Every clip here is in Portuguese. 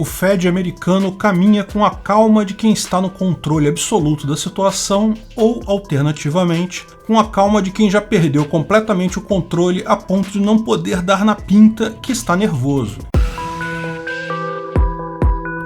o Fed americano caminha com a calma de quem está no controle absoluto da situação ou, alternativamente, com a calma de quem já perdeu completamente o controle a ponto de não poder dar na pinta que está nervoso.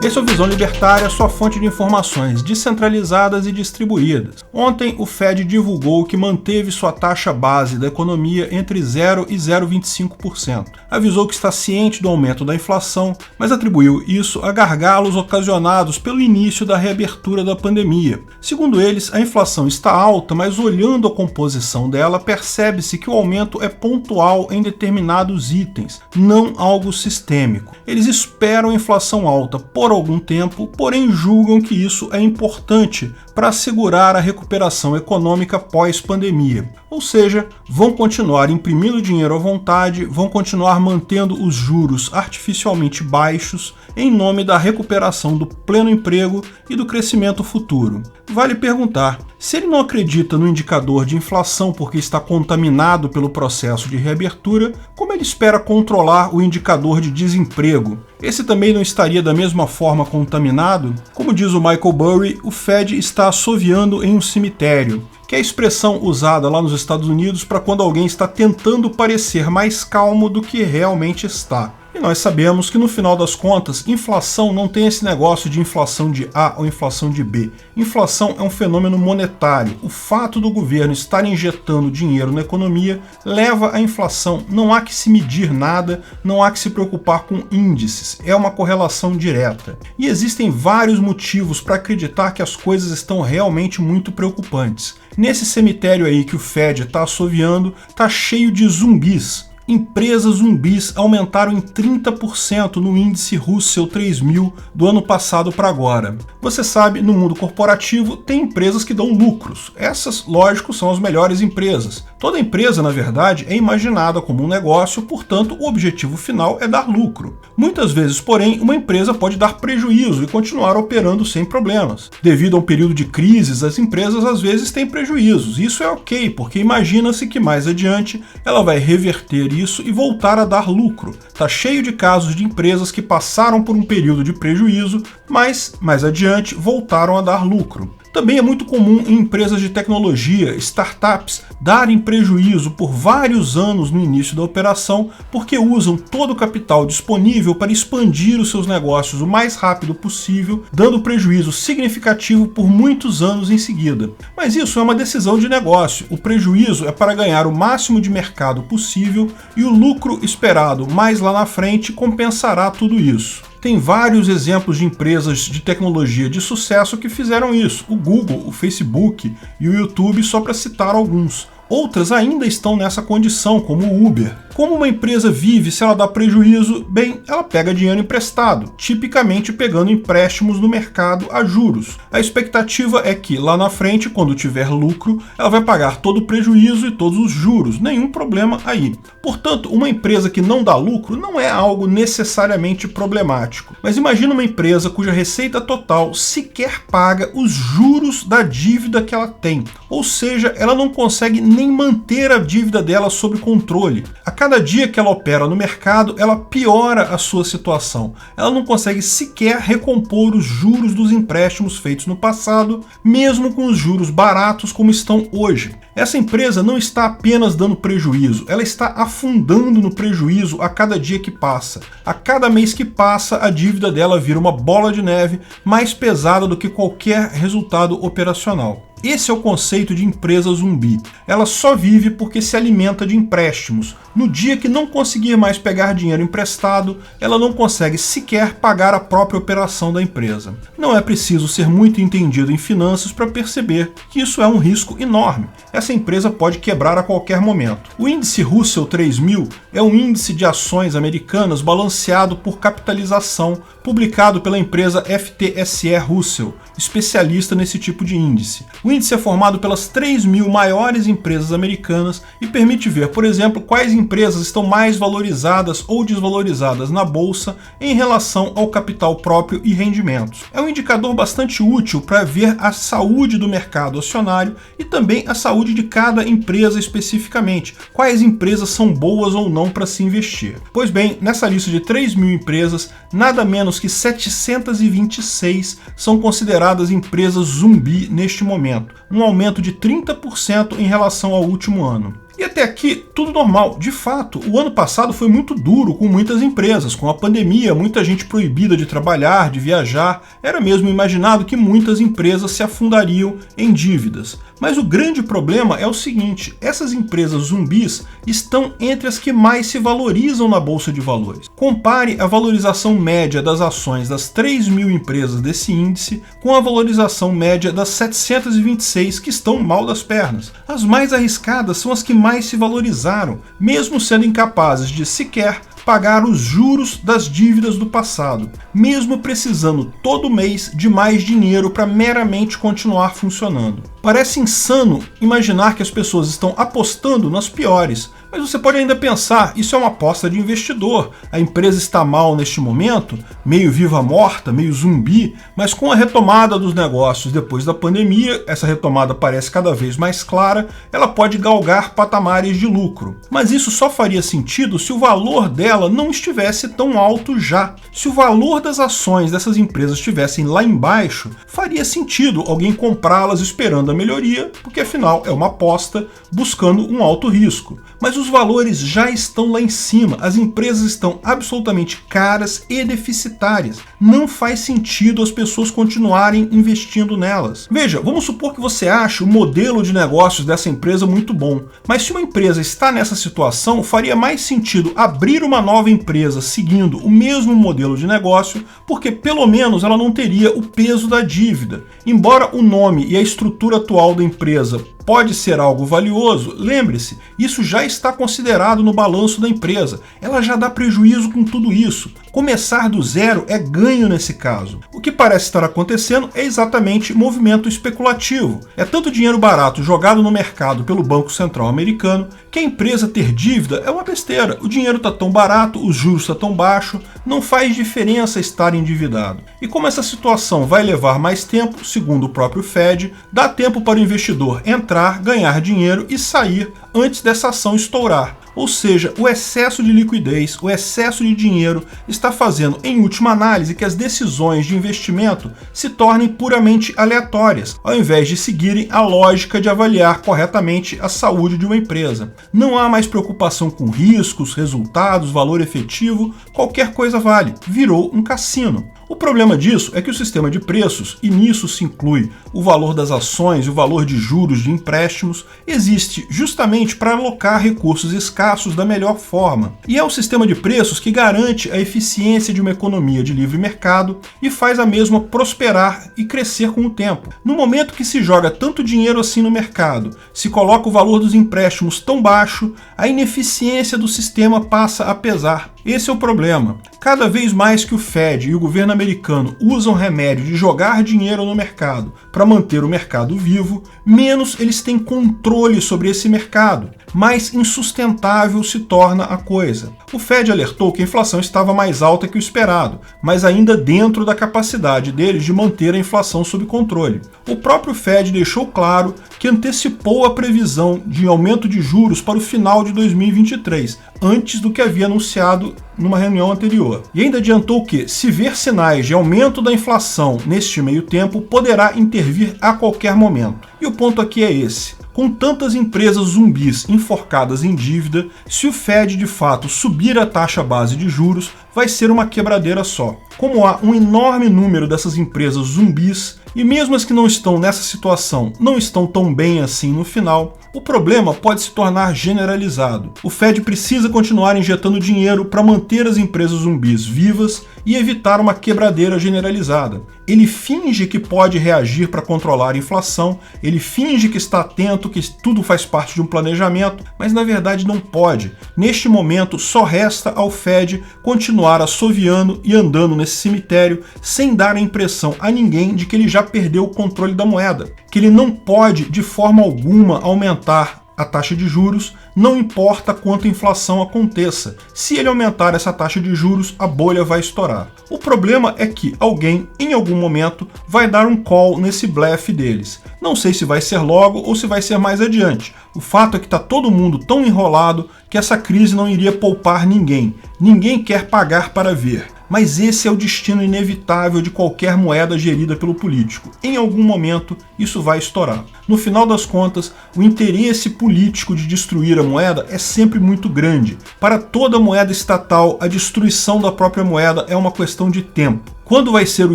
Esse é o Visão Libertária, sua fonte de informações descentralizadas e distribuídas. Ontem, o Fed divulgou que manteve sua taxa base da economia entre 0% e 0,25%. Avisou que está ciente do aumento da inflação, mas atribuiu isso a gargalos ocasionados pelo início da reabertura da pandemia. Segundo eles, a inflação está alta, mas olhando a composição dela, percebe-se que o aumento é pontual em determinados itens, não algo sistêmico. Eles esperam a inflação alta por algum tempo, porém julgam que isso é importante para assegurar a recuperação econômica pós-pandemia. Ou seja, vão continuar imprimindo dinheiro à vontade, vão continuar mantendo os juros artificialmente baixos em nome da recuperação do pleno emprego e do crescimento futuro. Vale perguntar, se ele não acredita no indicador de inflação porque está contaminado pelo processo de reabertura, como ele espera controlar o indicador de desemprego? Esse também não estaria da mesma forma contaminado? Como diz o Michael Burry, o Fed está assoviando em um cemitério, que é a expressão usada lá nos Estados Unidos para quando alguém está tentando parecer mais calmo do que realmente está. E nós sabemos que no final das contas, inflação não tem esse negócio de inflação de A ou inflação de B. Inflação é um fenômeno monetário. O fato do governo estar injetando dinheiro na economia leva à inflação. Não há que se medir nada, não há que se preocupar com índices. É uma correlação direta. E existem vários motivos para acreditar que as coisas estão realmente muito preocupantes. Nesse cemitério aí que o Fed está assoviando, está cheio de zumbis. Empresas zumbis aumentaram em 30% no índice Russell 3000 do ano passado para agora. Você sabe, no mundo corporativo tem empresas que dão lucros. Essas, lógico, são as melhores empresas. Toda empresa, na verdade, é imaginada como um negócio, portanto, o objetivo final é dar lucro. Muitas vezes, porém, uma empresa pode dar prejuízo e continuar operando sem problemas. Devido a um período de crises, as empresas às vezes têm prejuízos. Isso é ok, porque imagina-se que mais adiante ela vai reverter isso e voltar a dar lucro. Está cheio de casos de empresas que passaram por um período de prejuízo, mas mais adiante voltaram a dar lucro. Também é muito comum em empresas de tecnologia, startups, darem prejuízo por vários anos no início da operação porque usam todo o capital disponível para expandir os seus negócios o mais rápido possível, dando prejuízo significativo por muitos anos em seguida. Mas isso é uma decisão de negócio. O prejuízo é para ganhar o máximo de mercado possível e o lucro esperado mais lá na frente compensará tudo isso. Tem vários exemplos de empresas de tecnologia de sucesso que fizeram isso. O Google, o Facebook e o YouTube, só para citar alguns. Outras ainda estão nessa condição, como o Uber. Como uma empresa vive se ela dá prejuízo? Bem, ela pega dinheiro emprestado, tipicamente pegando empréstimos no mercado a juros. A expectativa é que, lá na frente, quando tiver lucro, ela vai pagar todo o prejuízo e todos os juros, nenhum problema aí. Portanto, uma empresa que não dá lucro não é algo necessariamente problemático. Mas imagina uma empresa cuja receita total sequer paga os juros da dívida que ela tem. Ou seja, ela não consegue nem manter a dívida dela sob controle. A cada dia que ela opera no mercado, ela piora a sua situação. Ela não consegue sequer recompor os juros dos empréstimos feitos no passado, mesmo com os juros baratos como estão hoje. Essa empresa não está apenas dando prejuízo, ela está afundando no prejuízo a cada dia que passa. A cada mês que passa, a dívida dela vira uma bola de neve mais pesada do que qualquer resultado operacional. Esse é o conceito de empresa zumbi. Ela só vive porque se alimenta de empréstimos. No dia que não conseguir mais pegar dinheiro emprestado, ela não consegue sequer pagar a própria operação da empresa. Não é preciso ser muito entendido em finanças para perceber que isso é um risco enorme. Essa empresa pode quebrar a qualquer momento. O índice Russell 3000 é um índice de ações americanas balanceado por capitalização, publicado pela empresa FTSE Russell, especialista nesse tipo de índice. O índice é formado pelas 3.000 maiores empresas americanas e permite ver, por exemplo, quais empresas estão mais valorizadas ou desvalorizadas na bolsa em relação ao capital próprio e rendimentos. É um indicador bastante útil para ver a saúde do mercado acionário e também a saúde de cada empresa especificamente, quais empresas são boas ou não para se investir. Pois bem, nessa lista de 3.000 empresas, nada menos que 726 são consideradas empresas zumbi neste momento, um aumento de 30% em relação ao último ano. E até aqui, tudo normal. De fato, o ano passado foi muito duro com muitas empresas. Com a pandemia, muita gente proibida de trabalhar, de viajar. Era mesmo imaginado que muitas empresas se afundariam em dívidas. Mas o grande problema é o seguinte: essas empresas zumbis estão entre as que mais se valorizam na Bolsa de Valores. Compare a valorização média das ações das 3.000 empresas desse índice com a valorização média das 726 que estão mal das pernas. As mais arriscadas são as que mais se valorizaram, mesmo sendo incapazes de sequer pagar os juros das dívidas do passado, mesmo precisando todo mês de mais dinheiro para meramente continuar funcionando. Parece insano imaginar que as pessoas estão apostando nas piores, mas você pode ainda pensar, isso é uma aposta de investidor. A empresa está mal neste momento, meio viva-morta, meio zumbi, mas com a retomada dos negócios depois da pandemia, essa retomada parece cada vez mais clara, ela pode galgar patamares de lucro. Mas isso só faria sentido se o valor dela não estivesse tão alto já. Se o valor das ações dessas empresas estivessem lá embaixo, faria sentido alguém comprá-las esperando a melhoria, porque afinal é uma aposta buscando um alto risco. Mas os valores já estão lá em cima, as empresas estão absolutamente caras e deficitárias. Não faz sentido as pessoas continuarem investindo nelas. Veja, vamos supor que você ache o modelo de negócios dessa empresa muito bom, mas se uma empresa está nessa situação, faria mais sentido abrir uma nova empresa seguindo o mesmo modelo de negócio, porque pelo menos ela não teria o peso da dívida. Embora o nome e a estrutura atual da empresa pode ser algo valioso, lembre-se, isso já está considerado no balanço da empresa. Ela já dá prejuízo com tudo isso. Começar do zero é ganho nesse caso. O que parece estar acontecendo é exatamente movimento especulativo. É tanto dinheiro barato jogado no mercado pelo Banco Central americano que a empresa ter dívida é uma besteira. O dinheiro está tão barato, os juros estão tão baixos, não faz diferença estar endividado. E como essa situação vai levar mais tempo, segundo o próprio Fed, dá tempo para o investidor entrar, ganhar dinheiro e sair antes dessa ação estourar. Ou seja, o excesso de liquidez, o excesso de dinheiro está fazendo, em última análise, que as decisões de investimento se tornem puramente aleatórias, ao invés de seguirem a lógica de avaliar corretamente a saúde de uma empresa. Não há mais preocupação com riscos, resultados, valor efetivo, qualquer coisa vale. Virou um cassino. O problema disso é que o sistema de preços, e nisso se inclui o valor das ações e o valor de juros de empréstimos, existe justamente para alocar recursos escassos da melhor forma. E é o sistema de preços que garante a eficiência de uma economia de livre mercado e faz a mesma prosperar e crescer com o tempo. No momento que se joga tanto dinheiro assim no mercado, se coloca o valor dos empréstimos tão baixo, a ineficiência do sistema passa a pesar. Esse é o problema. Cada vez mais que o Fed e o governo americano usam remédio de jogar dinheiro no mercado para manter o mercado vivo, menos eles têm controle sobre esse mercado, mais insustentável se torna a coisa. O Fed alertou que a inflação estava mais alta que o esperado, mas ainda dentro da capacidade deles de manter a inflação sob controle. O próprio Fed deixou claro que antecipou a previsão de aumento de juros para o final de 2023, antes do que havia anunciado numa reunião anterior. E ainda adiantou que, se ver sinais de aumento da inflação neste meio tempo, poderá intervir a qualquer momento. E o ponto aqui é esse. Com tantas empresas zumbis enforcadas em dívida, se o Fed de fato subir a taxa base de juros, vai ser uma quebradeira só. Como há um enorme número dessas empresas zumbis, e mesmo as que não estão nessa situação não estão tão bem assim no final, o problema pode se tornar generalizado. O Fed precisa continuar injetando dinheiro para manter as empresas zumbis vivas e evitar uma quebradeira generalizada. Ele finge que pode reagir para controlar a inflação, ele finge que está atento, que tudo faz parte de um planejamento, mas na verdade não pode. Neste momento, só resta ao Fed continuar assoviando e andando nesse cemitério sem dar a impressão a ninguém de que ele já perdeu o controle da moeda. que ele não pode de forma alguma aumentar a taxa de juros, não importa quanto a inflação aconteça. Se ele aumentar essa taxa de juros, a bolha vai estourar. O problema é que alguém, em algum momento, vai dar um call nesse blefe deles. Não sei se vai ser logo ou se vai ser mais adiante. O fato é que está todo mundo tão enrolado que essa crise não iria poupar ninguém. Ninguém quer pagar para ver. Mas esse é o destino inevitável de qualquer moeda gerida pelo político. Em algum momento, isso vai estourar. No final das contas, o interesse político de destruir a moeda é sempre muito grande. Para toda moeda estatal, a destruição da própria moeda é uma questão de tempo. Quando vai ser o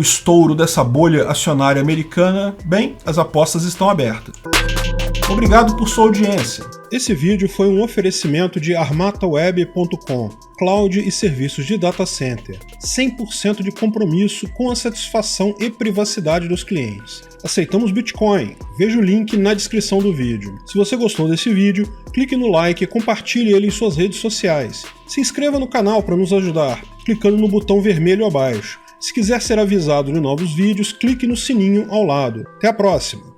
estouro dessa bolha acionária americana? Bem, as apostas estão abertas. Obrigado por sua audiência. Esse vídeo foi um oferecimento de armataweb.com, cloud e serviços de data center, 100% de compromisso com a satisfação e privacidade dos clientes. Aceitamos Bitcoin, veja o link na descrição do vídeo. Se você gostou desse vídeo, clique no like e compartilhe ele em suas redes sociais. Se inscreva no canal para nos ajudar, clicando no botão vermelho abaixo. Se quiser ser avisado de novos vídeos, clique no sininho ao lado. Até a próxima!